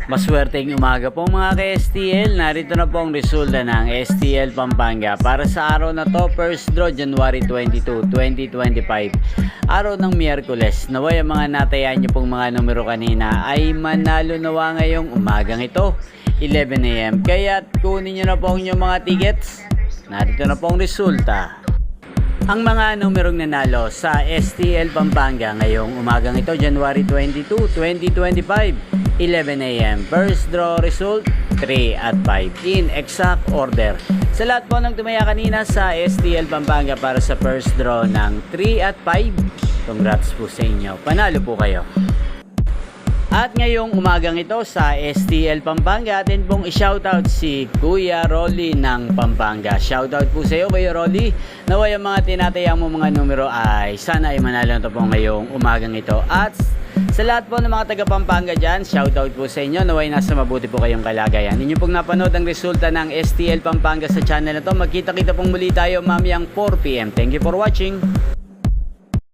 Maswerteng umaga po mga ka-STL. Narito na po ang resulta ng STL Pampanga para sa araw na to, first draw January 22, 2025. Araw ng Miyerkules. Naway ang mga natayaan nyo pong mga numero kanina ay manalo nawa ngayong umagang ito, 11 AM. Kaya kunin nyo na po ang inyong mga tickets. Narito na po ang resulta. Ang mga numerong nanalo sa STL Pampanga ngayong umagang ito, January 22, 2025. 11 AM. First draw result, 3 at 5 in exact order. Sa lahat po ng tumaya kanina sa STL Pampanga para sa first draw ng 3 at 5, congrats po sa inyo. Panalo po kayo. At ngayong umagang ito sa STL Pampanga, atin pong i-shoutout si Kuya Rolly ng Pampanga. Shoutout po sa iyo, Kuya Rolly. Naway ang mga tinatayang mo mga numero ay sana ay manalo na po ngayong umagang ito. At sa lahat po ng mga taga Pampanga dyan, shoutout po sa inyo. Naway nasa mabuti po kayong kalagayan. Ninyo pong napanood ang resulta ng STL Pampanga sa channel na to. Magkita-kita pong muli tayo mamayang 4 PM. Thank you for watching.